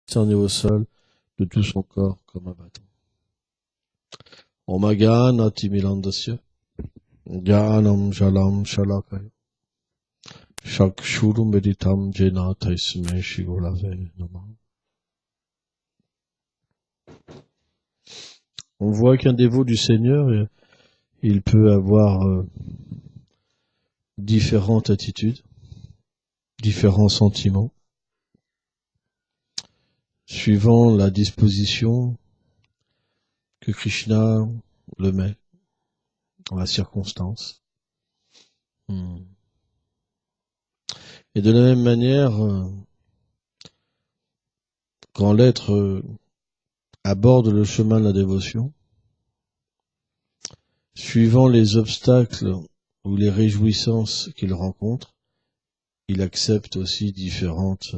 cerné au sol de tout son corps comme un bâton. Omagana timilandasya, Jnanam jalam shalakaya, Shakshuru meditam jena taisme shigolave nama. On voit qu'un dévot du Seigneur, il peut avoir différentes attitudes, différents sentiments, suivant la disposition que Krishna le met dans la circonstance. Et de la même manière, quand l'être aborde le chemin de la dévotion, suivant les obstacles ou les réjouissances qu'il rencontre, il accepte aussi différentes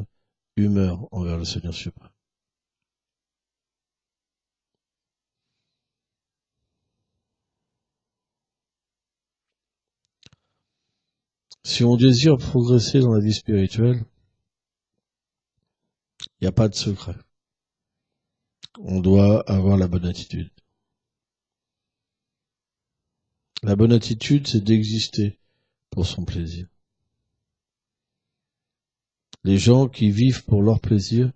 humeurs envers le Seigneur suprême. Si on désire progresser dans la vie spirituelle, il n'y a pas de secret. On doit avoir la bonne attitude. La bonne attitude, c'est d'exister pour son plaisir. Les gens qui vivent pour leur plaisir,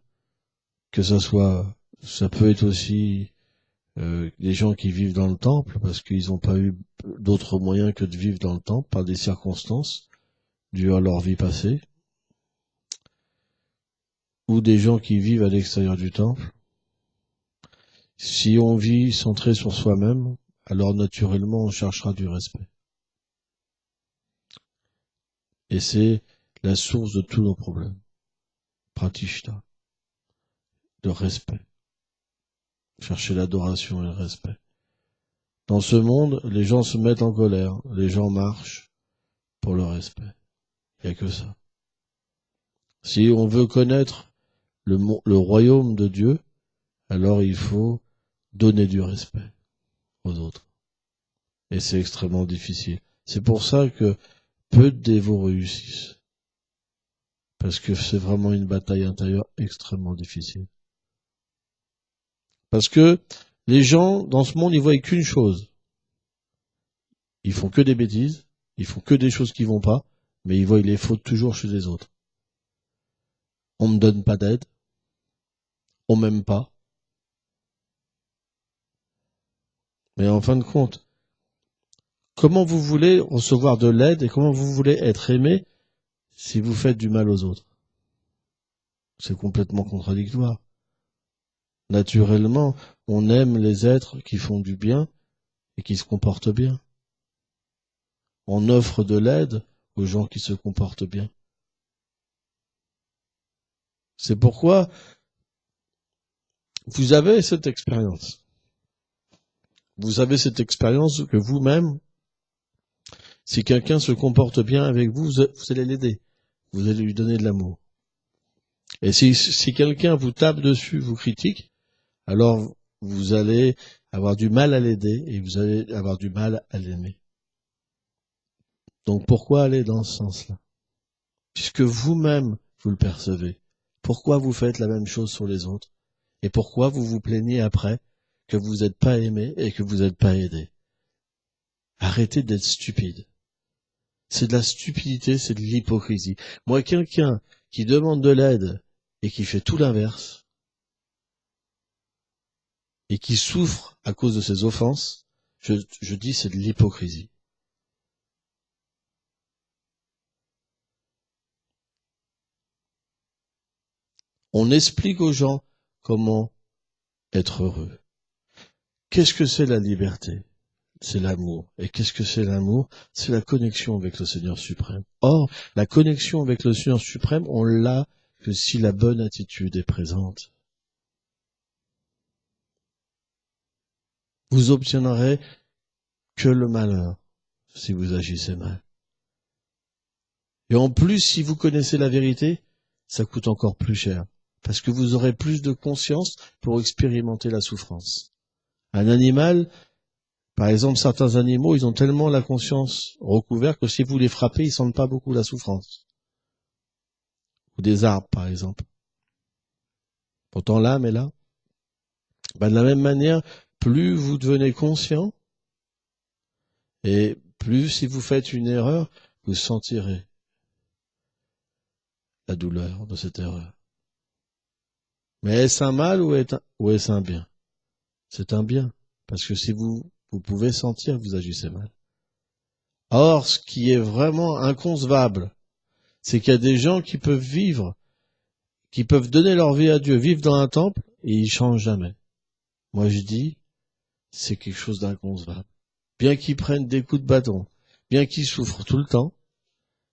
que ça peut être aussi des gens qui vivent dans le temple parce qu'ils n'ont pas eu d'autres moyens que de vivre dans le temple par des circonstances dues à leur vie passée, ou des gens qui vivent à l'extérieur du temple. Si on vit centré sur soi-même, alors naturellement on cherchera du respect. Et c'est la source de tous nos problèmes. Pratishta, de respect. Chercher l'adoration et le respect. Dans ce monde, les gens se mettent en colère, les gens marchent pour le respect. Il n'y a que ça. Si on veut connaître le royaume de Dieu, alors il faut donner du respect aux autres. Et c'est extrêmement difficile. C'est pour ça que peu de dévots réussissent. Parce que c'est vraiment une bataille intérieure extrêmement difficile. Parce que les gens, dans ce monde, ils voient qu'une chose. Ils font que des bêtises, ils font que des choses qui vont pas, mais ils voient les fautes toujours chez les autres. On me donne pas d'aide, on m'aime pas. Mais en fin de compte, comment vous voulez recevoir de l'aide et comment vous voulez être aimé si vous faites du mal aux autres? C'est complètement contradictoire. Naturellement, on aime les êtres qui font du bien et qui se comportent bien. On offre de l'aide aux gens qui se comportent bien. C'est pourquoi vous avez cette expérience. Vous avez cette expérience que vous-même, si quelqu'un se comporte bien avec vous, vous allez l'aider. Vous allez lui donner de l'amour. Et si quelqu'un vous tape dessus, vous critique, alors vous allez avoir du mal à l'aider et vous allez avoir du mal à l'aimer. Donc pourquoi aller dans ce sens-là? Puisque vous-même, vous le percevez. Pourquoi vous faites la même chose sur les autres? Et pourquoi vous vous plaignez après que vous n'êtes pas aimé et que vous n'êtes pas aidé? Arrêtez d'être stupide. C'est de la stupidité, c'est de l'hypocrisie. Moi, quelqu'un qui demande de l'aide et qui fait tout l'inverse, et qui souffre à cause de ses offenses, je dis c'est de l'hypocrisie. On explique aux gens comment être heureux. Qu'est-ce que c'est la liberté? C'est l'amour. Et qu'est-ce que c'est l'amour? C'est la connexion avec le Seigneur suprême. Or, la connexion avec le Seigneur suprême, on l'a que si la bonne attitude est présente. Vous obtiendrez que le malheur si vous agissez mal. Et en plus, si vous connaissez la vérité, ça coûte encore plus cher. Parce que vous aurez plus de conscience pour expérimenter la souffrance. Un animal, par exemple, certains animaux, ils ont tellement la conscience recouverte que si vous les frappez, ils sentent pas beaucoup la souffrance. Ou des arbres, par exemple. Pourtant l'âme est là. De la même manière, plus vous devenez conscient, et plus si vous faites une erreur, vous sentirez la douleur de cette erreur. Mais est-ce un mal ou est-ce un bien? C'est un bien. Parce que si vous pouvez sentir que vous agissez mal. Or, ce qui est vraiment inconcevable, c'est qu'il y a des gens qui peuvent vivre, qui peuvent donner leur vie à Dieu, vivre dans un temple, et ils changent jamais. Moi, je dis, c'est quelque chose d'inconcevable. Bien qu'ils prennent des coups de bâton, bien qu'ils souffrent tout le temps,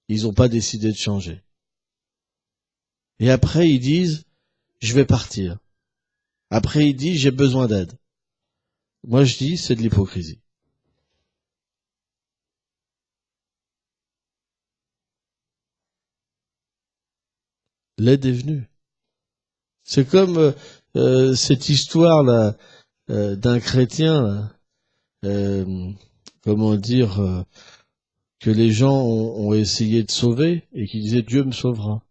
ils n'ont pas décidé de changer. Et après, ils disent, je vais partir. Après, ils disent, j'ai besoin d'aide. Moi, je dis, c'est de l'hypocrisie. L'aide est venue. C'est comme cette histoire-là d'un chrétien, comment dire, que les gens ont essayé de sauver et qui disaient Dieu me sauvera.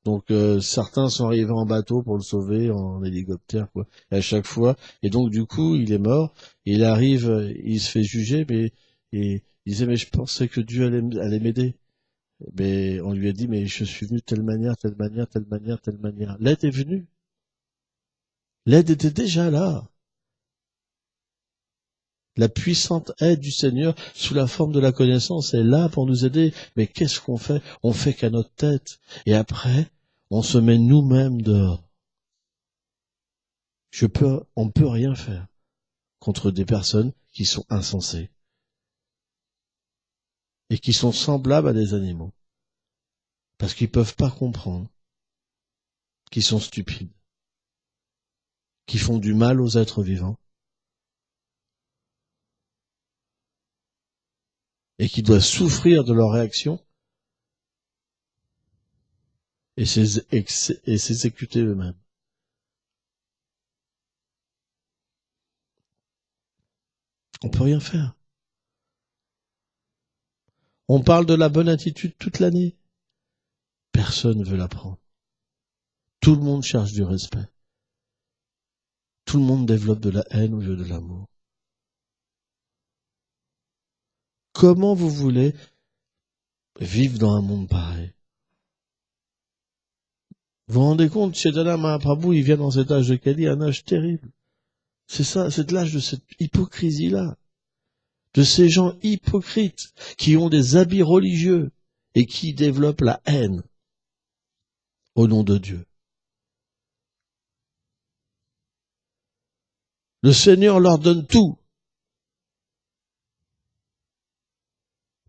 Donc certains sont arrivés en bateau pour le sauver, en hélicoptère, quoi. Et à chaque fois, et donc du coup, il est mort. Il arrive, il se fait juger, mais et il disait mais je pensais que Dieu allait m'aider. Mais on lui a dit mais je suis venu de telle manière, telle manière, telle manière, telle manière. L'aide est venue. L'aide était déjà là. La puissante aide du Seigneur sous la forme de la connaissance est là pour nous aider. Mais qu'est-ce qu'on fait? On fait qu'à notre tête. Et après, on se met nous-mêmes dehors. On peut rien faire contre des personnes qui sont insensées et qui sont semblables à des animaux. Parce qu'ils peuvent pas comprendre, qu'ils sont stupides, qui font du mal aux êtres vivants et qui doivent souffrir de leurs réactions et s'exécuter eux-mêmes. On peut rien faire. On parle de la bonne attitude toute l'année. Personne ne veut la prendre. Tout le monde cherche du respect. Tout le monde développe de la haine au lieu de l'amour. Comment vous voulez vivre dans un monde pareil? Vous vous rendez compte, Chaitanya Mahaprabhu, il vient dans cet âge de Kali, un âge terrible. C'est ça, c'est l'âge de cette hypocrisie-là. De ces gens hypocrites qui ont des habits religieux et qui développent la haine au nom de Dieu. Le Seigneur leur donne tout,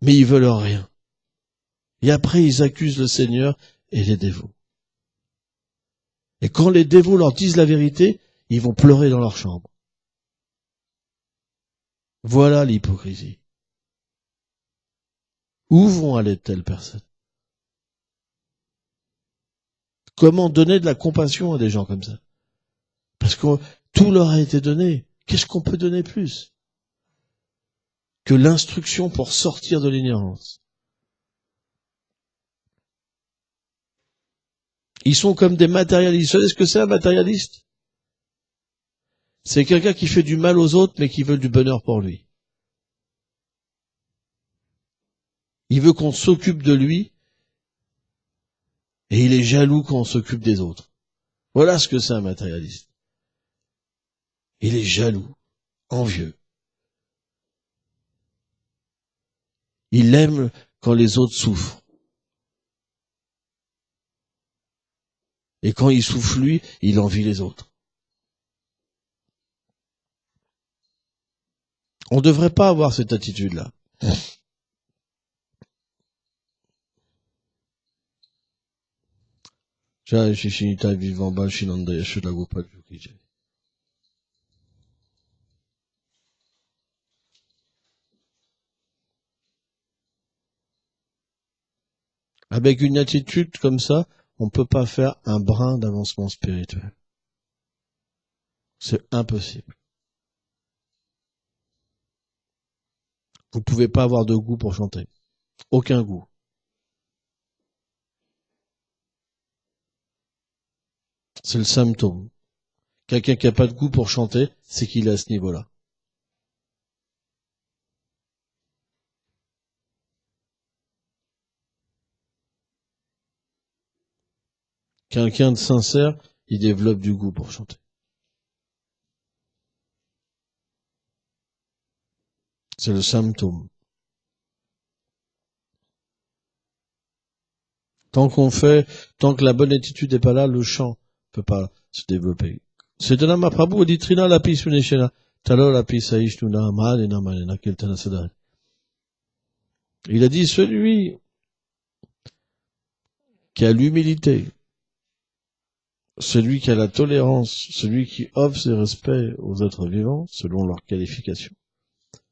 mais ils veulent rien. Et après, ils accusent le Seigneur et les dévots. Et quand les dévots leur disent la vérité, ils vont pleurer dans leur chambre. Voilà l'hypocrisie. Où vont aller de telles personnes? Comment donner de la compassion à des gens comme ça? Parce que tout leur a été donné. Qu'est-ce qu'on peut donner plus que l'instruction pour sortir de l'ignorance? Ils sont comme des matérialistes. Vous savez ce que c'est un matérialiste? C'est quelqu'un qui fait du mal aux autres mais qui veut du bonheur pour lui. Il veut qu'on s'occupe de lui et il est jaloux quand on s'occupe des autres. Voilà ce que c'est un matérialiste. Il est jaloux, envieux. Il aime quand les autres souffrent. Et quand il souffre lui, il envie les autres. On ne devrait pas avoir cette attitude-là. Avec une attitude comme ça, on ne peut pas faire un brin d'avancement spirituel. C'est impossible. Vous ne pouvez pas avoir de goût pour chanter. Aucun goût. C'est le symptôme. Quelqu'un qui n'a pas de goût pour chanter, c'est qu'il est à ce niveau-là. Quelqu'un de sincère, il développe du goût pour chanter. C'est le symptôme. Tant que la bonne attitude n'est pas là, le chant peut pas se développer. Sedana Mahaprabhu dit Trina la suneshena, talo la saishnuna malena malena keltana sadai. Il a dit celui qui a l'humilité, celui qui a la tolérance, celui qui offre ses respects aux êtres vivants, selon leur qualification,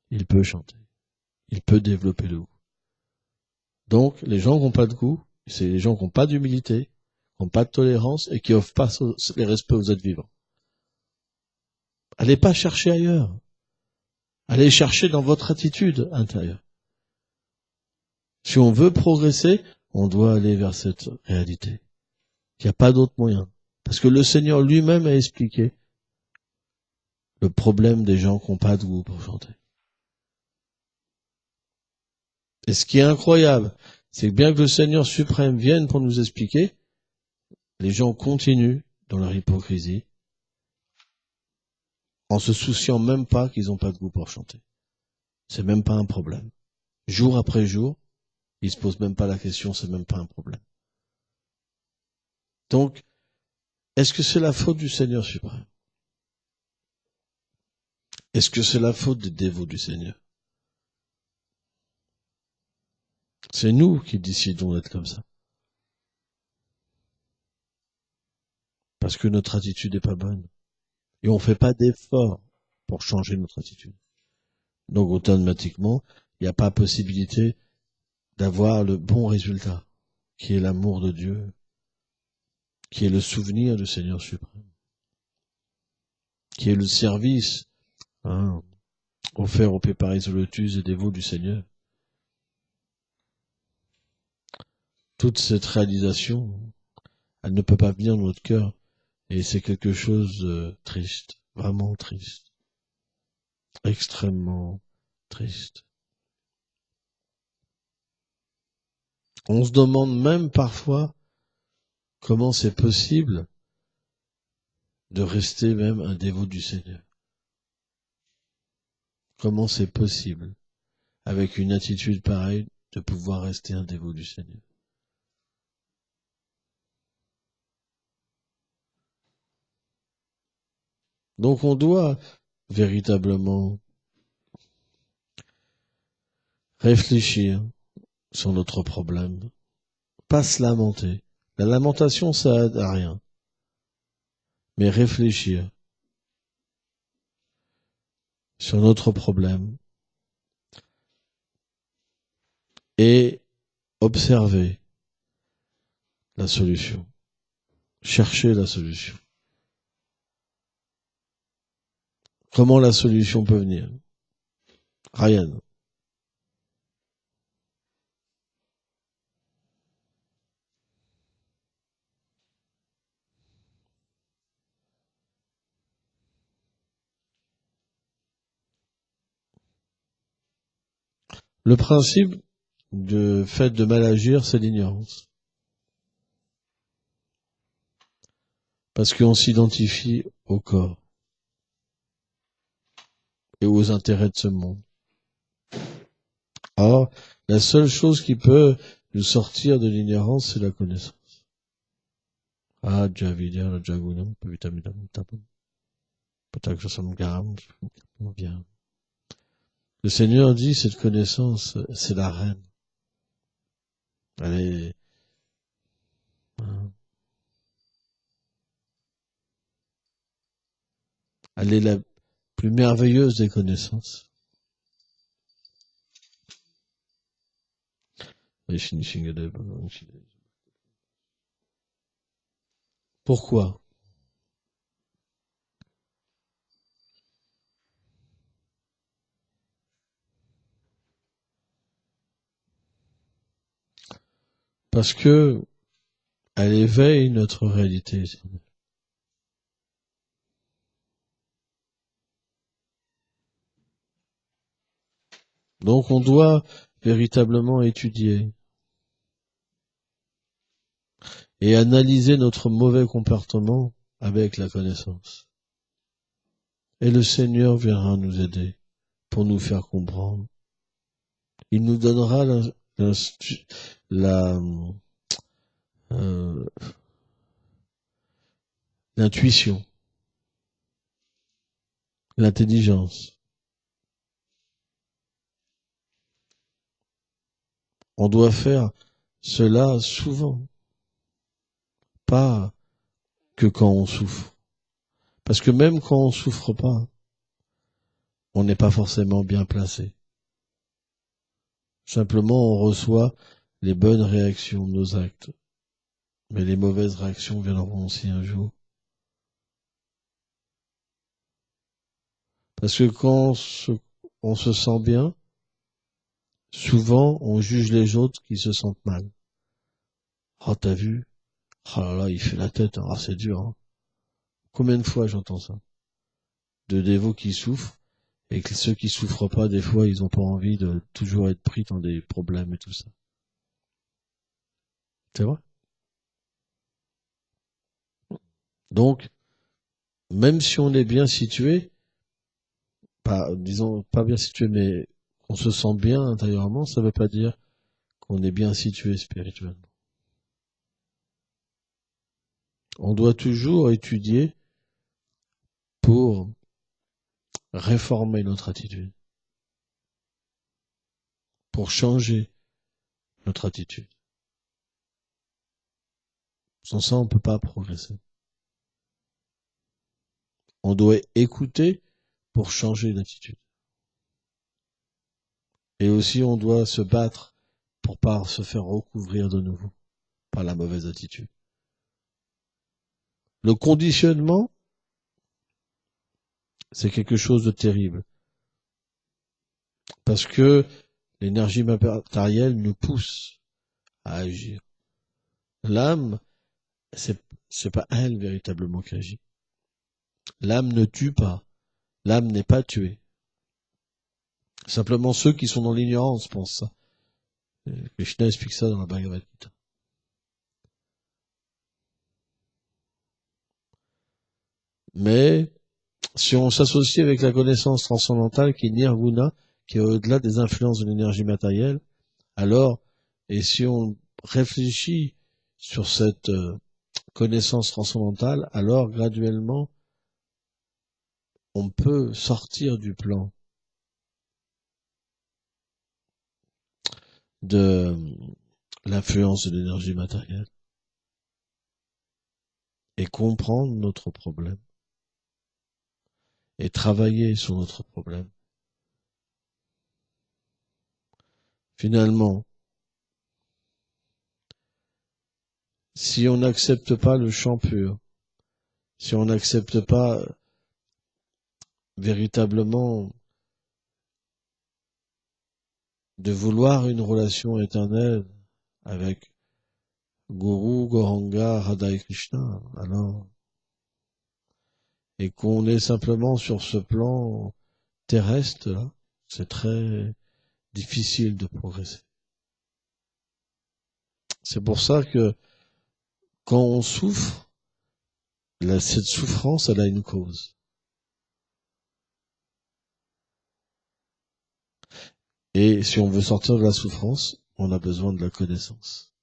il peut chanter. Il peut développer le goût. Donc, les gens qui n'ont pas de goût, c'est les gens qui n'ont pas d'humilité, qui n'ont pas de tolérance et qui offrent pas les respects aux êtres vivants. Allez pas chercher ailleurs. Allez chercher dans votre attitude intérieure. Si on veut progresser, on doit aller vers cette réalité. Il n'y a pas d'autre moyen. Parce que le Seigneur lui-même a expliqué le problème des gens qui n'ont pas de goût pour chanter. Et ce qui est incroyable, c'est que bien que le Seigneur suprême vienne pour nous expliquer, les gens continuent dans leur hypocrisie, en se souciant même pas qu'ils n'ont pas de goût pour chanter. C'est même pas un problème. Jour après jour, ils se posent même pas la question, c'est même pas un problème. Donc, est-ce que c'est la faute du Seigneur suprême? Est-ce que c'est la faute des dévots du Seigneur? C'est nous qui décidons d'être comme ça. Parce que notre attitude n'est pas bonne. Et on fait pas d'effort pour changer notre attitude. Donc, automatiquement, il n'y a pas possibilité d'avoir le bon résultat, qui est l'amour de Dieu, qui est le souvenir du Seigneur suprême, qui est le service offert aux Péparis Lotus et dévots du Seigneur. Toute cette réalisation, elle ne peut pas venir dans notre cœur, et c'est quelque chose de triste, vraiment triste, extrêmement triste. On se demande même parfois comment c'est possible de rester même un dévot du Seigneur. Comment c'est possible, avec une attitude pareille, de pouvoir rester un dévot du Seigneur. Donc on doit véritablement réfléchir sur notre problème, pas se lamenter. La lamentation, ça aide à rien. Mais réfléchir sur notre problème et observer la solution. Chercher la solution. Comment la solution peut venir? Ryan. Le principe du fait de mal agir, c'est l'ignorance. Parce qu'on s'identifie au corps et aux intérêts de ce monde. Or, la seule chose qui peut nous sortir de l'ignorance, c'est la connaissance. Ah, Javidya, Jagunam, Pavitamidam, Tapam, Patakshasam Garam, bien. Le Seigneur dit, cette connaissance, c'est la reine. Elle est la plus merveilleuse des connaissances. Pourquoi? Parce que elle éveille notre réalité. Donc on doit véritablement étudier et analyser notre mauvais comportement avec la connaissance. Et le Seigneur viendra nous aider pour nous faire comprendre. Il nous donnera l'intuition, l'intelligence. On doit faire cela souvent, pas que quand on souffre. Parce que même quand on souffre pas, on n'est pas forcément bien placé. Simplement, on reçoit les bonnes réactions de nos actes. Mais les mauvaises réactions viendront aussi un jour. Parce que quand on se sent bien, souvent on juge les autres qui se sentent mal. Ah, t'as vu? Ah là là, il fait la tête, hein. Ah, c'est dur, hein. Combien de fois j'entends ça? De dévots qui souffrent, et que ceux qui souffrent pas, des fois, ils ont pas envie de toujours être pris dans des problèmes et tout ça. C'est vrai? Donc, même si on est bien situé, disons, pas bien situé, mais qu'on se sent bien intérieurement, ça veut pas dire qu'on est bien situé spirituellement. On doit toujours étudier pour réformer notre attitude, pour changer notre attitude. Sans ça, on ne peut pas progresser. On doit écouter pour changer d'attitude. Et aussi, on doit se battre pour pas se faire recouvrir de nouveau par la mauvaise attitude. Le conditionnement, c'est quelque chose de terrible. Parce que l'énergie matérielle nous pousse à agir. L'âme, c'est pas elle véritablement qui agit. L'âme ne tue pas. L'âme n'est pas tuée. Simplement ceux qui sont dans l'ignorance pensent ça. Krishna explique ça dans la Bhagavad Gita. Mais si on s'associe avec la connaissance transcendantale qui est Nirguna, qui est au-delà des influences de l'énergie matérielle, alors, et si on réfléchit sur cette connaissance transcendantale, alors graduellement, on peut sortir du plan de l'influence de l'énergie matérielle et comprendre notre problème et travailler sur notre problème. Finalement, si on n'accepte pas le chant pur, si on n'accepte pas véritablement de vouloir une relation éternelle avec Guru, Goranga, Radha et Krishna, alors, et qu'on est simplement sur ce plan terrestre, là, c'est très difficile de progresser. C'est pour ça que quand on souffre, cette souffrance, elle a une cause. Et si on veut sortir de la souffrance, on a besoin de la connaissance.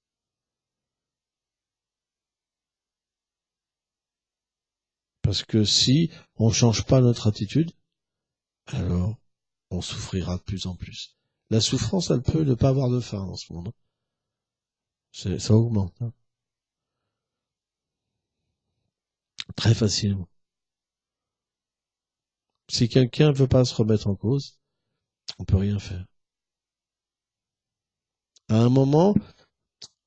Parce que si on ne change pas notre attitude, alors on souffrira de plus en plus. La souffrance, elle peut ne pas avoir de fin dans ce monde. Ça augmente, hein. Très facilement. Si quelqu'un ne veut pas se remettre en cause, on peut rien faire. À un moment,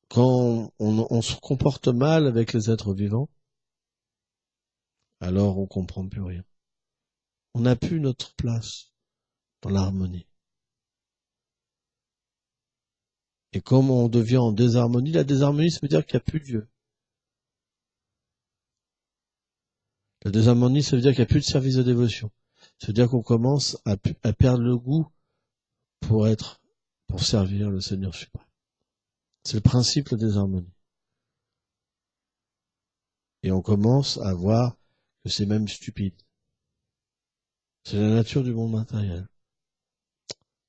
quand on se comporte mal avec les êtres vivants, alors on comprend plus rien. On n'a plus notre place dans l'harmonie. Et comme on devient en désharmonie, la désharmonie, ça veut dire qu'il n'y a plus de Dieu. La désharmonie, ça veut dire qu'il n'y a plus de service de dévotion. Ça veut dire qu'on commence à perdre le goût pour servir le Seigneur suprême. C'est le principe des harmonies. Et on commence à voir que c'est même stupide. C'est la nature du monde matériel.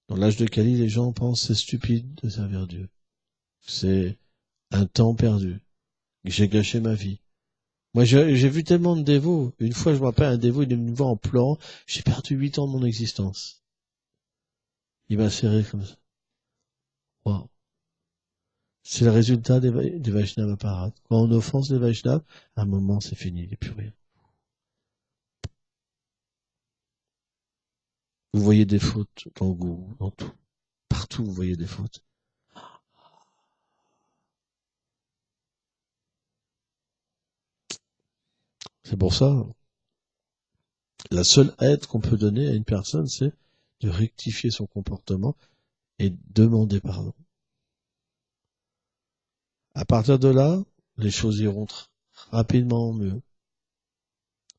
Dans l'âge de Cali, les gens pensent que c'est stupide de servir Dieu. C'est un temps perdu. J'ai gâché ma vie. Moi, j'ai vu tellement de dévots. Une fois, je me rappelle, un dévot, il est venu me voir en pleurant. J'ai perdu 8 ans de mon existence. Il m'a serré comme ça. Wow. C'est le résultat des Vaishnavas apparats. Quand on offense les Vaishnavas, à un moment, c'est fini, il n'y a plus rien. Vous voyez des fautes dans le goût, dans tout. Partout, vous voyez des fautes. C'est pour ça, la seule aide qu'on peut donner à une personne, c'est de rectifier son comportement et demander pardon. À partir de là, les choses iront rapidement mieux.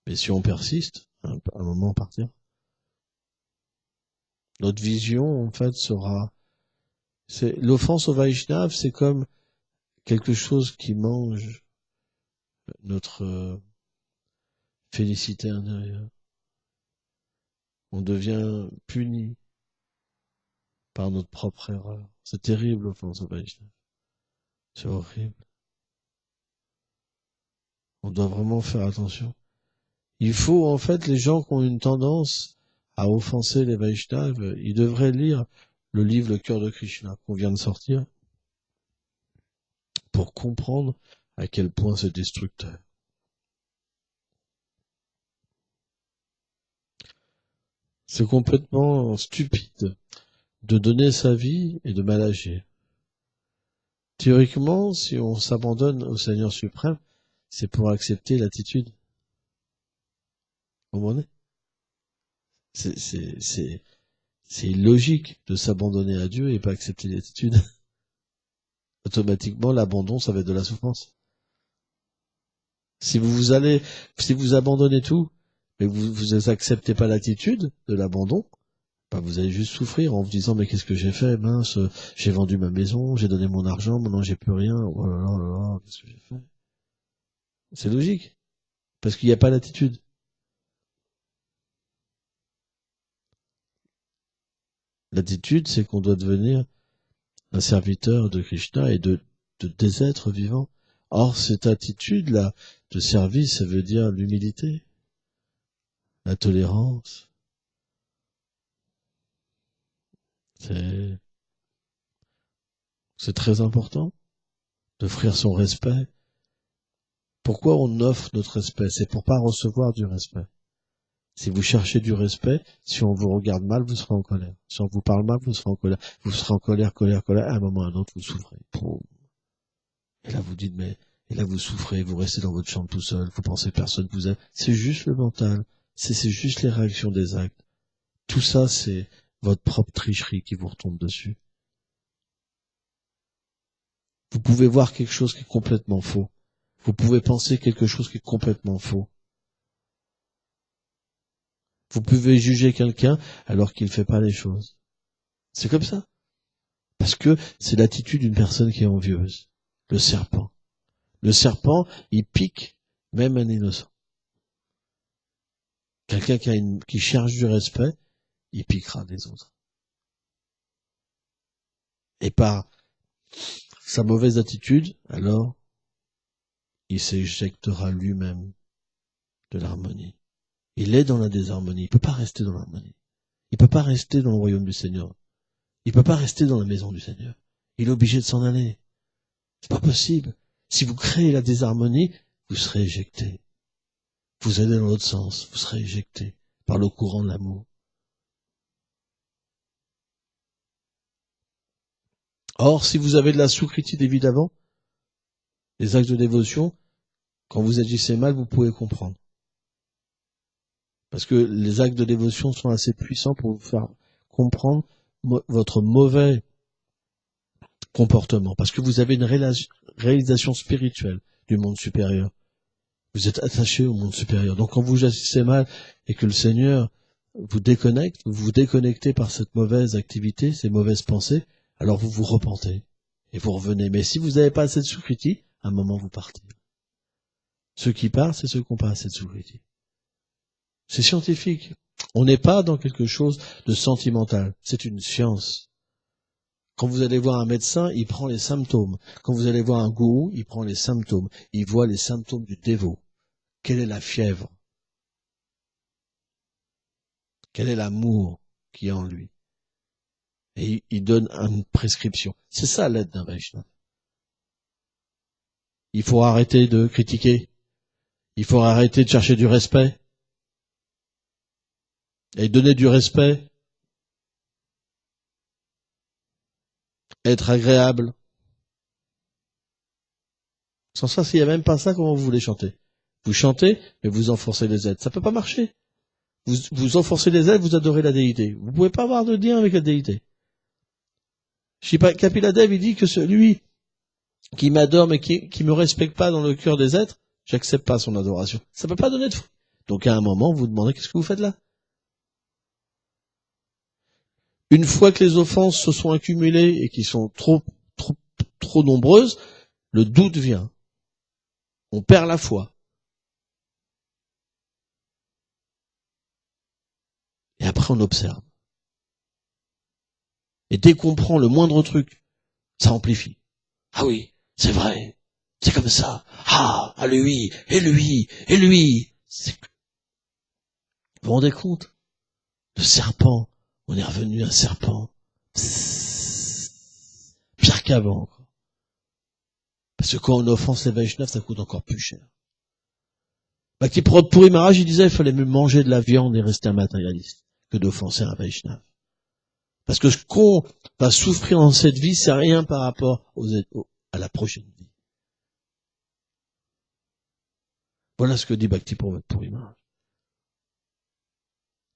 Mais si on persiste, à un moment on partira. Notre vision, en fait, l'offense au Vaishnav, c'est comme quelque chose qui mange notre félicité intérieure. On devient puni par notre propre erreur. C'est terrible, l'offense au Vaishnav. C'est horrible. On doit vraiment faire attention. Il faut, en fait, les gens qui ont une tendance à offenser les Vaishnavas, ils devraient lire le livre Le cœur de Krishna qu'on vient de sortir pour comprendre à quel point c'est destructeur. C'est complètement stupide de donner sa vie et de mal agir. Théoriquement, si on s'abandonne au Seigneur suprême, c'est pour accepter l'attitude. Vous comprenez ? C'est illogique de s'abandonner à Dieu et pas accepter l'attitude. Automatiquement, l'abandon, ça va être de la souffrance. Si vous abandonnez tout, mais vous acceptez pas l'attitude de l'abandon, bah vous allez juste souffrir en vous disant mais qu'est-ce que j'ai fait, mince, j'ai vendu ma maison, j'ai donné mon argent, maintenant j'ai plus rien, oh là là là là, qu'est-ce que j'ai fait? C'est logique, parce qu'il n'y a pas l'attitude. L'attitude, c'est qu'on doit devenir un serviteur de Krishna et des êtres vivants. Or, cette attitude-là de service, ça veut dire l'humilité, la tolérance. C'est très important d'offrir son respect. Pourquoi on offre notre respect? C'est pour pas recevoir du respect. Si vous cherchez du respect, si on vous regarde mal, vous serez en colère. Si on vous parle mal, vous serez en colère. Vous serez en colère. À un moment ou à un autre, vous souffrez. Et là, vous dites, et là, vous souffrez, vous restez dans votre chambre tout seul, vous pensez que personne vous aime. C'est juste le mental. C'est juste les réactions des actes. Tout ça, c'est votre propre tricherie qui vous retombe dessus. Vous pouvez voir quelque chose qui est complètement faux. Vous pouvez penser quelque chose qui est complètement faux. Vous pouvez juger quelqu'un alors qu'il ne fait pas les choses. C'est comme ça. Parce que c'est l'attitude d'une personne qui est envieuse. Le serpent. Le serpent, il pique même un innocent. Quelqu'un qui cherche du respect, il piquera les autres. Et par sa mauvaise attitude, alors, il s'éjectera lui-même de l'harmonie. Il est dans la désharmonie. Il peut pas rester dans l'harmonie. Il peut pas rester dans le royaume du Seigneur. Il peut pas rester dans la maison du Seigneur. Il est obligé de s'en aller. C'est pas possible. Si vous créez la désharmonie, vous serez éjecté. Vous allez dans l'autre sens, vous serez éjecté par le courant de l'amour. Or, si vous avez de la soucritie évidemment, les actes de dévotion, quand vous agissez mal, vous pouvez comprendre. Parce que les actes de dévotion sont assez puissants pour vous faire comprendre votre mauvais comportement. Parce que vous avez une réalisation spirituelle du monde supérieur. Vous êtes attaché au monde supérieur. Donc quand vous agissez mal et que le Seigneur vous vous déconnectez par cette mauvaise activité, ces mauvaises pensées, alors vous vous repentez et vous revenez. Mais si vous n'avez pas assez de Sukriti, à un moment vous partez. Ceux qui partent, c'est ceux qui n'ont pas assez de Sukriti. C'est scientifique. On n'est pas dans quelque chose de sentimental. C'est une science. Quand vous allez voir un médecin, il prend les symptômes. Quand vous allez voir un gourou, il prend les symptômes. Il voit les symptômes du dévot. Quelle est la fièvre? Quel est l'amour qui est en lui? Et il donne une prescription. C'est ça l'aide d'un Vaishnava. Il faut arrêter de critiquer. Il faut arrêter de chercher du respect. Et donner du respect. Être agréable. Sans ça, s'il n'y a même pas ça, comment vous voulez chanter? Vous chantez, mais vous enfoncez les aides. Ça peut pas marcher. Vous enfoncez les aides, vous adorez la déité. Vous pouvez pas avoir de lien avec la déité. Kapila-dev, il dit que celui qui m'adore mais qui me respecte pas dans le cœur des êtres, j'accepte pas son adoration. Ça peut pas donner de fruits. Donc à un moment, vous vous demandez qu'est-ce que vous faites là? Une fois que les offenses se sont accumulées et qui sont trop nombreuses, le doute vient. On perd la foi. Et après, on observe. Et dès qu'on prend le moindre truc, ça amplifie. Ah oui, c'est vrai. C'est comme ça. Ah, lui, et lui, et lui. Vous vous rendez compte? Le serpent, on est revenu à un serpent. Pire qu'avant. Parce que quand on offense les Vaishnavas, ça coûte encore plus cher. Bhakti-Purad Puri Maharaj, il disait qu'il fallait mieux manger de la viande et rester un matérialiste que d'offenser un Vaishnava. Parce que ce qu'on va souffrir dans cette vie, c'est rien par rapport à la prochaine vie. Voilà ce que dit Bhakti-Purad Puri Maharaj.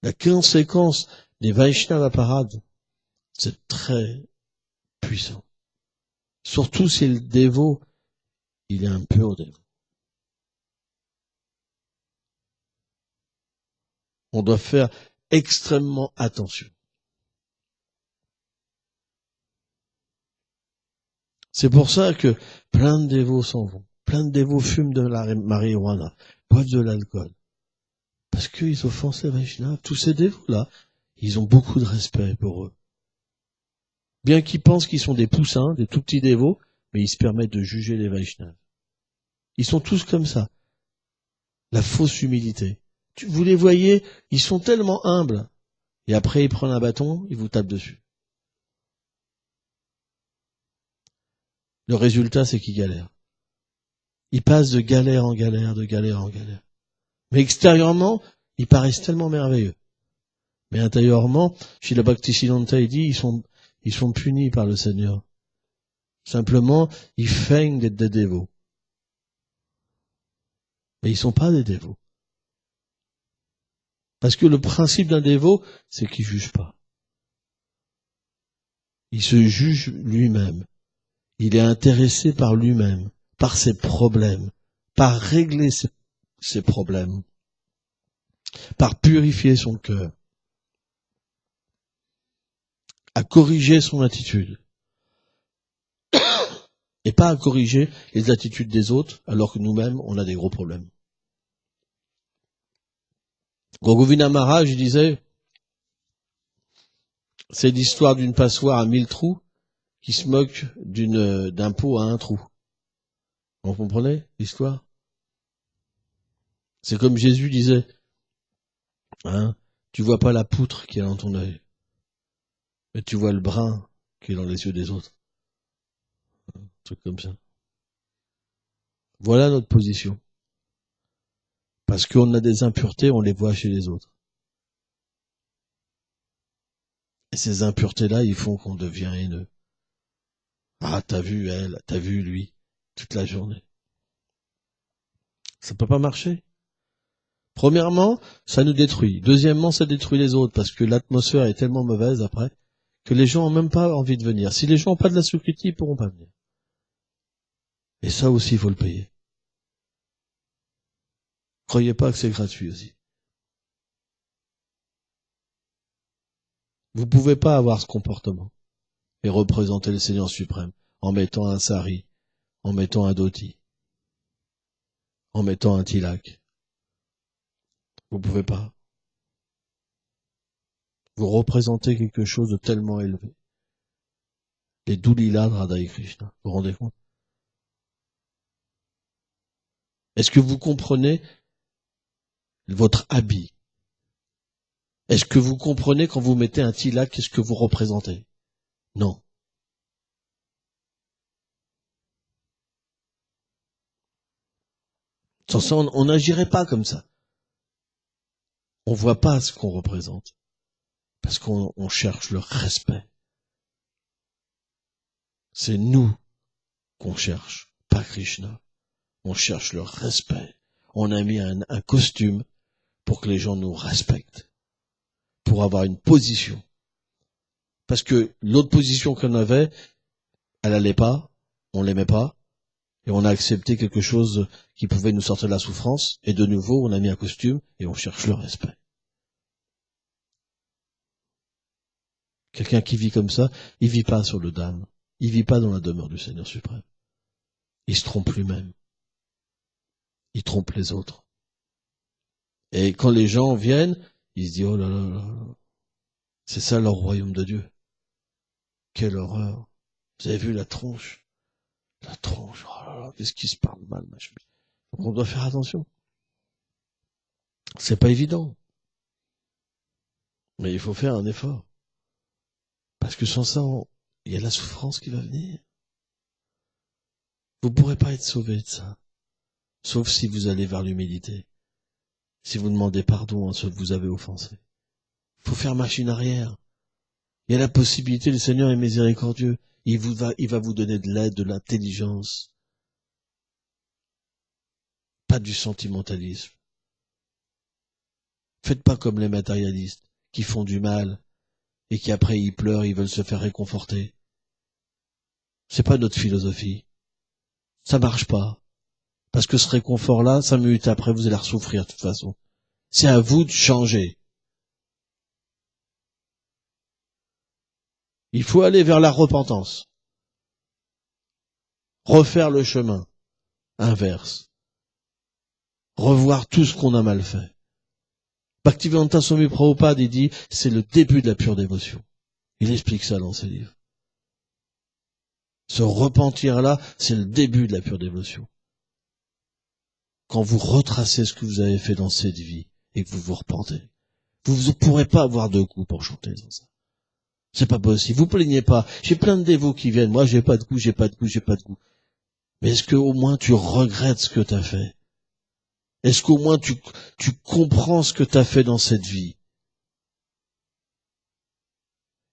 La conséquence des Vaishnava parades, c'est très puissant. Surtout si le dévot, il est un pur dévot. On doit faire extrêmement attention. C'est pour ça que plein de dévots s'en vont. Plein de dévots fument de la marijuana, boivent de l'alcool. Parce qu'ils offensent les Vaishnavas. Tous ces dévots-là, ils ont beaucoup de respect pour eux. Bien qu'ils pensent qu'ils sont des poussins, des tout petits dévots, mais ils se permettent de juger les Vaishnavas. Ils sont tous comme ça. La fausse humilité. Vous les voyez, ils sont tellement humbles. Et après, ils prennent un bâton, ils vous tapent dessus. Le résultat, c'est qu'ils galèrent. Ils passent de galère en galère, de galère en galère. Mais extérieurement, ils paraissent tellement merveilleux. Mais intérieurement, Srila Bhaktisiddhanta, il dit, ils sont punis par le Seigneur. Simplement, ils feignent d'être des dévots. Mais ils sont pas des dévots. Parce que le principe d'un dévot, c'est qu'il juge pas. Il se juge lui-même. Il est intéressé par lui-même, par ses problèmes, par régler ses problèmes, par purifier son cœur, à corriger son attitude. Et pas à corriger les attitudes des autres, alors que nous-mêmes, on a des gros problèmes. Gogovina Maharaj, il disait, c'est l'histoire d'une passoire à 1000 trous qui se moque d'un pot à un trou. Vous comprenez l'histoire? C'est comme Jésus disait, hein, tu vois pas la poutre qui est dans ton œil, mais tu vois le brin qui est dans les yeux des autres. Un truc comme ça. Voilà notre position. Parce qu'on a des impuretés, on les voit chez les autres. Et ces impuretés-là, ils font qu'on devient haineux. Ah, t'as vu elle, t'as vu lui, toute la journée. Ça peut pas marcher. Premièrement, ça nous détruit. Deuxièmement, ça détruit les autres, parce que l'atmosphère est tellement mauvaise après, que les gens ont même pas envie de venir. Si les gens n'ont pas de la Sukriti, ils pourront pas venir. Et ça aussi, il faut le payer. Croyez pas que c'est gratuit aussi. Vous pouvez pas avoir ce comportement et représenter le Seigneur suprême en mettant un sari, en mettant un dhoti, en mettant un tilak. Vous pouvez pas. Vous représentez quelque chose de tellement élevé. Les Doulila de Radha et Krishna. Vous vous rendez compte? Est-ce que vous comprenez votre habit? Est-ce que vous comprenez quand vous mettez un tilak, qu'est-ce que vous représentez? Non. Sans ça, on n'agirait pas comme ça. On voit pas ce qu'on représente. Parce qu'on cherche le respect. C'est nous qu'on cherche, pas Krishna. On cherche le respect. On a mis un costume pour que les gens nous respectent. Pour avoir une position. Parce que l'autre position qu'on avait, elle allait pas, on l'aimait pas, et on a accepté quelque chose qui pouvait nous sortir de la souffrance, et de nouveau, on a mis un costume, et on cherche le respect. Quelqu'un qui vit comme ça, il vit pas sur le dame. Il vit pas dans la demeure du Seigneur suprême. Il se trompe lui-même. Il trompe les autres. Et quand les gens viennent, ils se disent, oh là là là là, c'est ça leur royaume de Dieu. Quelle horreur. Vous avez vu la tronche? La tronche, oh là là, qu'est-ce qui se parle mal, ma chemise. Donc on doit faire attention. C'est pas évident. Mais il faut faire un effort. Parce que sans ça, il y a la souffrance qui va venir. Vous ne pourrez pas être sauvé de ça. Sauf si vous allez vers l'humilité. Si vous demandez pardon à ceux que vous avez offensés. Il faut faire machine arrière. Il y a la possibilité, le Seigneur est miséricordieux. Il va vous donner de l'aide, de l'intelligence. Pas du sentimentalisme. Faites pas comme les matérialistes, qui font du mal, et qui après ils pleurent, ils veulent se faire réconforter. C'est pas notre philosophie. Ça marche pas. Parce que ce réconfort-là, 5 minutes après, vous allez ressouffrir de toute façon. C'est à vous de changer. Il faut aller vers la repentance. Refaire le chemin inverse. Revoir tout ce qu'on a mal fait. Bhaktivedanta Swami Prabhupada, il dit, c'est le début de la pure dévotion. Il explique ça dans ses livres. Ce repentir-là, c'est le début de la pure dévotion. Quand vous retracez ce que vous avez fait dans cette vie et que vous vous repentez, vous ne pourrez pas avoir de goût pour chanter dans ça. C'est pas possible. Vous plaignez pas. J'ai plein de dévots qui viennent. Moi, j'ai pas de goût, j'ai pas de goût, j'ai pas de goût. Mais est-ce que au moins tu regrettes ce que t'as fait? Est-ce qu'au moins tu comprends ce que t'as fait dans cette vie?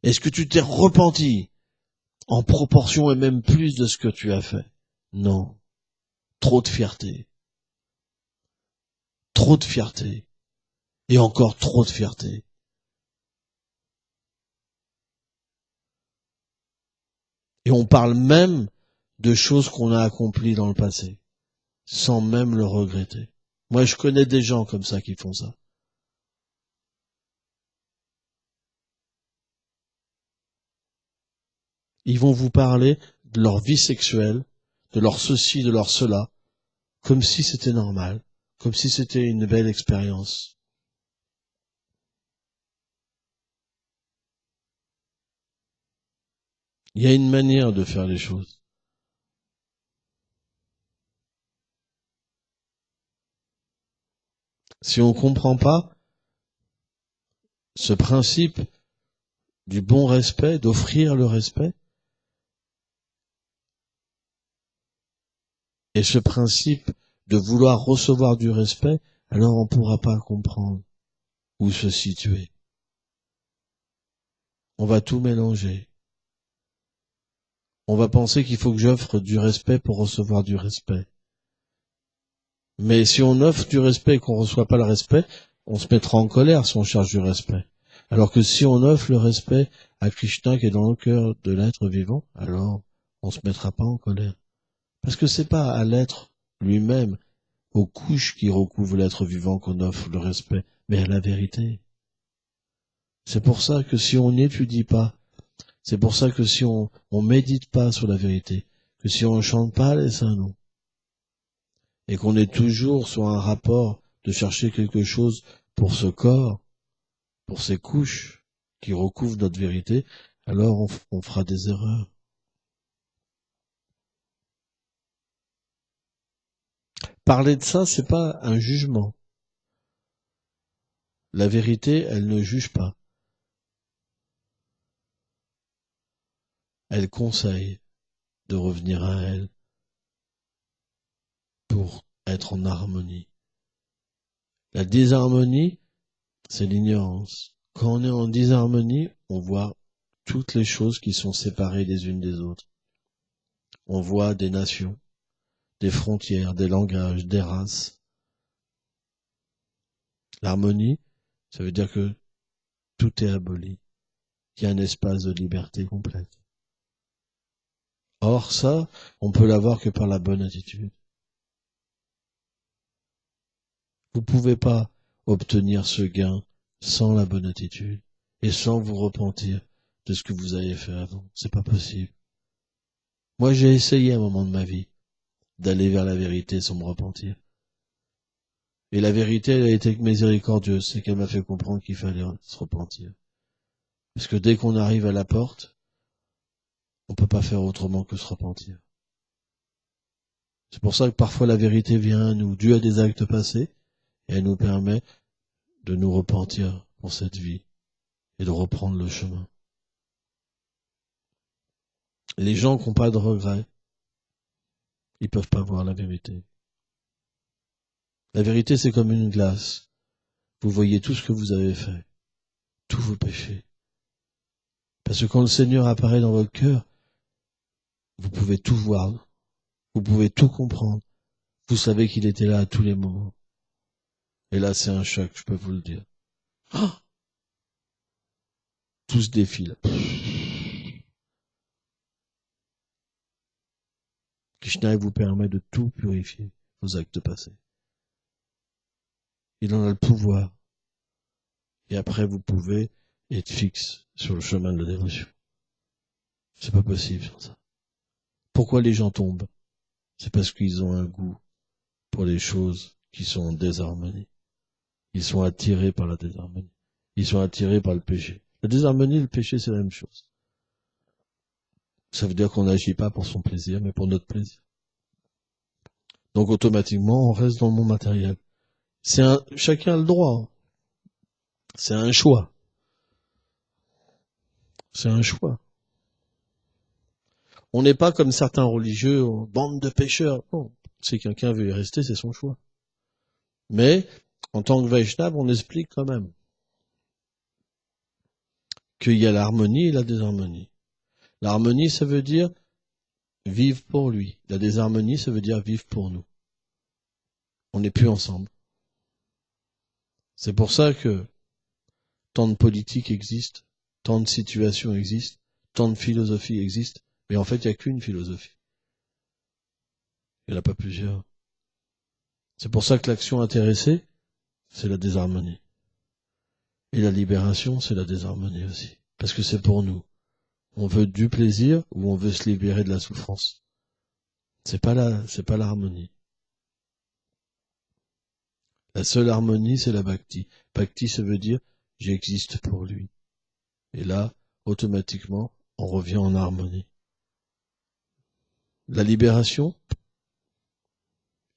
Est-ce que tu t'es repenti en proportion et même plus de ce que tu as fait? Non. Trop de fierté. Trop de fierté. Et encore trop de fierté. Et on parle même de choses qu'on a accomplies dans le passé, sans même le regretter. Moi, je connais des gens comme ça qui font ça. Ils vont vous parler de leur vie sexuelle, de leur ceci, de leur cela, comme si c'était normal, comme si c'était une belle expérience. Il y a une manière de faire les choses. Si on ne comprend pas ce principe du bon respect, d'offrir le respect, et ce principe de vouloir recevoir du respect, alors on ne pourra pas comprendre où se situer. On va tout mélanger. On va penser qu'il faut que j'offre du respect pour recevoir du respect. Mais si on offre du respect et qu'on ne reçoit pas le respect, on se mettra en colère si on cherche du respect. Alors que si on offre le respect à Krishna qui est dans le cœur de l'être vivant, alors on se mettra pas en colère. Parce que c'est pas à l'être lui-même, aux couches qui recouvrent l'être vivant qu'on offre le respect, mais à la vérité. C'est pour ça que si on n'étudie pas, c'est pour ça que si on médite pas sur la vérité, que si on ne chante pas les saints noms, et qu'on est toujours sur un rapport de chercher quelque chose pour ce corps, pour ces couches qui recouvrent notre vérité, alors on fera des erreurs. Parler de ça, c'est pas un jugement. La vérité, elle ne juge pas. Elle conseille de revenir à elle pour être en harmonie. La désharmonie, c'est l'ignorance. Quand on est en désharmonie, on voit toutes les choses qui sont séparées les unes des autres. On voit des nations, des frontières, des langages, des races. L'harmonie, ça veut dire que tout est aboli, qu'il y a un espace de liberté complète. Or ça, on peut l'avoir que par la bonne attitude. Vous pouvez pas obtenir ce gain sans la bonne attitude et sans vous repentir de ce que vous avez fait avant. C'est pas possible. Moi, j'ai essayé à un moment de ma vie d'aller vers la vérité sans me repentir. Et la vérité, elle a été miséricordieuse, c'est qu'elle m'a fait comprendre qu'il fallait se repentir. Parce que dès qu'on arrive à la porte, on peut pas faire autrement que se repentir. C'est pour ça que parfois la vérité vient à nous, due à des actes passés, et elle nous permet de nous repentir pour cette vie et de reprendre le chemin. Les gens qui n'ont pas de regrets, ils peuvent pas voir la vérité. La vérité, c'est comme une glace. Vous voyez tout ce que vous avez fait, tous vos péchés. Parce que quand le Seigneur apparaît dans votre cœur, vous pouvez tout voir, vous pouvez tout comprendre. Vous savez qu'il était là à tous les moments. Et là, c'est un choc, je peux vous le dire. Oh, tout se défile. Krishna vous permet de tout purifier, vos actes passés. Il en a le pouvoir. Et après, vous pouvez être fixe sur le chemin de la dévotion. C'est pas possible sans ça. Pourquoi les gens tombent? C'est parce qu'ils ont un goût pour les choses qui sont en désharmonie. Ils sont attirés par la désharmonie. Ils sont attirés par le péché. La désharmonie et le péché, c'est la même chose. Ça veut dire qu'on n'agit pas pour son plaisir, mais pour notre plaisir. Donc automatiquement, on reste dans le monde matériel. Chacun a le droit. C'est un choix. C'est un choix. On n'est pas comme certains religieux, bande de pécheurs. Non. Si quelqu'un veut y rester, c'est son choix. Mais, en tant que Vaishnava, on explique quand même qu'il y a l'harmonie et la désharmonie. L'harmonie, ça veut dire vivre pour lui. La désharmonie, ça veut dire vivre pour nous. On n'est plus ensemble. C'est pour ça que tant de politiques existent, tant de situations existent, tant de philosophies existent, mais en fait, il n'y a qu'une philosophie. Il n'y en a pas plusieurs. C'est pour ça que l'action intéressée, c'est la désharmonie. Et la libération, c'est la désharmonie aussi. Parce que c'est pour nous. On veut du plaisir ou on veut se libérer de la souffrance. C'est pas l'harmonie. La seule harmonie, c'est la bhakti. Bhakti, ça veut dire j'existe pour lui. Et là, automatiquement, on revient en harmonie. La libération,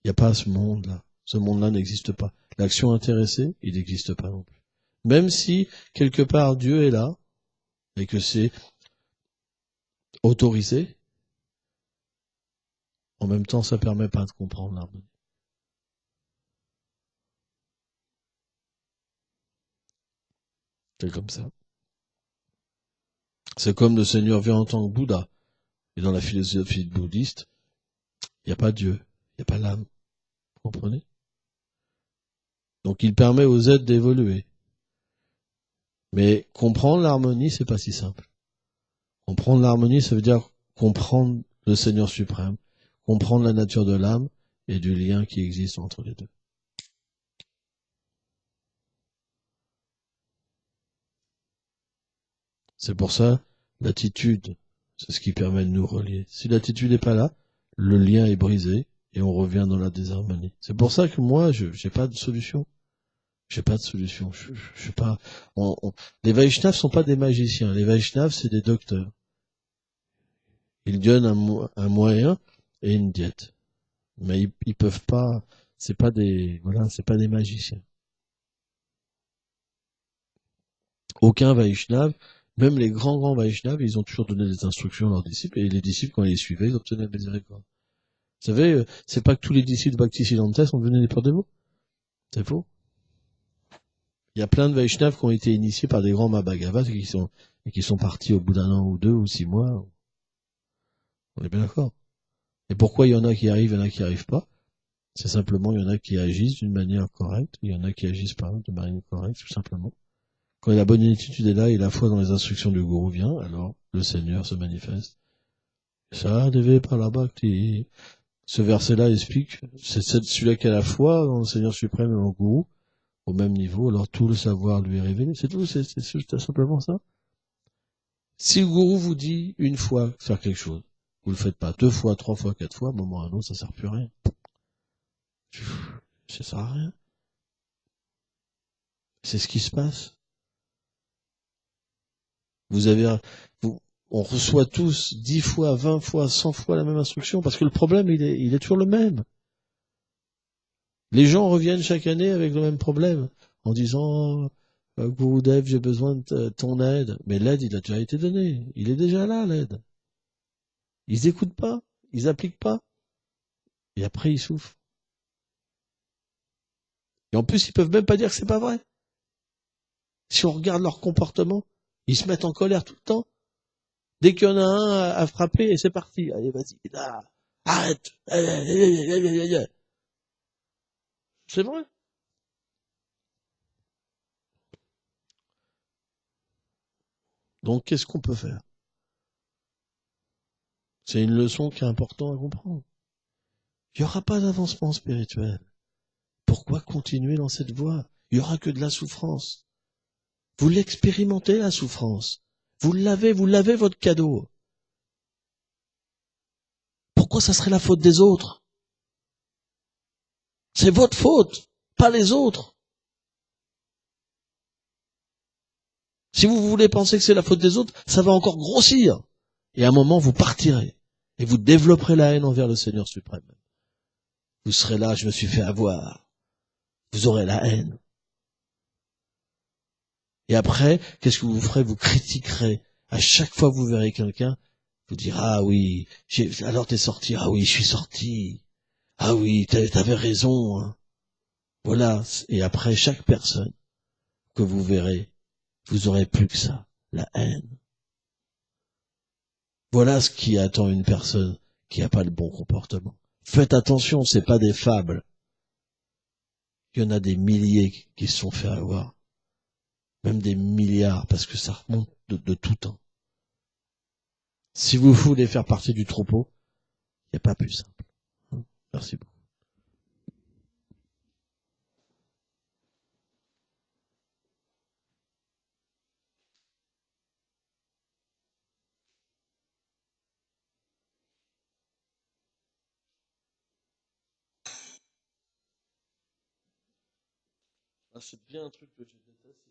il n'y a pas ce monde-là. Ce monde-là n'existe pas. L'action intéressée, il n'existe pas non plus. Même si, quelque part, Dieu est là, et que c'est autorisé, en même temps, ça permet pas de comprendre l'harmonie. C'est comme ça. C'est comme le Seigneur vient en tant que Bouddha. Et dans la philosophie bouddhiste, il n'y a pas Dieu, il n'y a pas l'âme. Vous comprenez? Donc il permet aux êtres d'évoluer. Mais comprendre l'harmonie, c'est pas si simple. Comprendre l'harmonie, ça veut dire comprendre le Seigneur suprême, comprendre la nature de l'âme et du lien qui existe entre les deux. C'est pour ça, l'attitude, c'est ce qui permet de nous relier. Si l'attitude n'est pas là, le lien est brisé et on revient dans la désharmonie. C'est pour ça que moi, je j'ai pas de solution. J'ai pas de solution. Je suis pas. Les Vaishnavas sont pas des magiciens. Les Vaishnavas, c'est des docteurs. Ils donnent un moyen et une diète, mais ils peuvent pas. C'est pas des voilà, c'est pas des magiciens. Aucun Vaishnava, même les grands Vaishnavas, ils ont toujours donné des instructions à leurs disciples et les disciples quand ils les suivaient, ils obtenaient la miséricorde. Vous savez, c'est pas que tous les disciples de Bhaktisiddhanta sont devenus des peurs de mots. C'est faux. Il y a plein de Vaishnavas qui ont été initiés par des grands Mahābhāgavās et qui sont partis au bout d'un an ou 2 ou 6 mois. On est bien d'accord. Et pourquoi il y en a qui arrivent et il y en a qui arrivent pas? C'est simplement, il y en a qui agissent d'une manière correcte, il y en a qui agissent pas de manière correcte, tout simplement. Quand la bonne attitude est là et la foi dans les instructions du gourou vient, alors le Seigneur se manifeste. Ça devait par la bhakti. Ce verset-là explique, c'est celui-là qui a la foi dans le Seigneur suprême et dans le gourou, au même niveau, alors tout le savoir lui est révélé. C'est tout, c'est simplement ça. Si le gourou vous dit une fois faire quelque chose, vous le faites pas 2 fois, 3 fois, 4 fois, à un moment ou à un autre, ça sert plus à rien. Ça sert à rien. C'est ce qui se passe. Vous avez, on reçoit tous 10 fois, 20 fois, 100 fois la même instruction, parce que le problème, il est toujours le même. Les gens reviennent chaque année avec le même problème, en disant, Gurudev, j'ai besoin de ton aide. Mais l'aide, il a déjà été donné. Il est déjà là, l'aide. Ils écoutent pas, ils appliquent pas, et après ils souffrent. Et en plus, ils peuvent même pas dire que c'est pas vrai. Si on regarde leur comportement, ils se mettent en colère tout le temps. Dès qu'il y en a un à frapper, et c'est parti. Allez, vas-y, là, arrête. C'est vrai. Donc, qu'est-ce qu'on peut faire? C'est une leçon qui est importante à comprendre. Il n'y aura pas d'avancement spirituel. Pourquoi continuer dans cette voie? Il n'y aura que de la souffrance. Vous l'expérimentez, la souffrance. Vous l'avez votre cadeau. Pourquoi ça serait la faute des autres? C'est votre faute, pas les autres. Si vous voulez penser que c'est la faute des autres, ça va encore grossir. Et à un moment, vous partirez. Et vous développerez la haine envers le Seigneur suprême. Vous serez là, je me suis fait avoir. Vous aurez la haine. Et après, qu'est-ce que vous ferez? Vous critiquerez. À chaque fois que vous verrez quelqu'un, vous direz, ah oui, alors t'es sorti. Ah oui, je suis sorti. Ah oui, t'avais raison. Hein. Voilà. Et après, chaque personne que vous verrez, vous aurez plus que ça. La haine. Voilà ce qui attend une personne qui n'a pas le bon comportement. Faites attention, c'est pas des fables. Il y en a des milliers qui se sont fait avoir. Même des milliards, parce que ça remonte de tout temps. Si vous voulez faire partie du troupeau, il n'y a pas plus simple. Merci beaucoup. Ah, c'est bien un truc que j'ai détesté.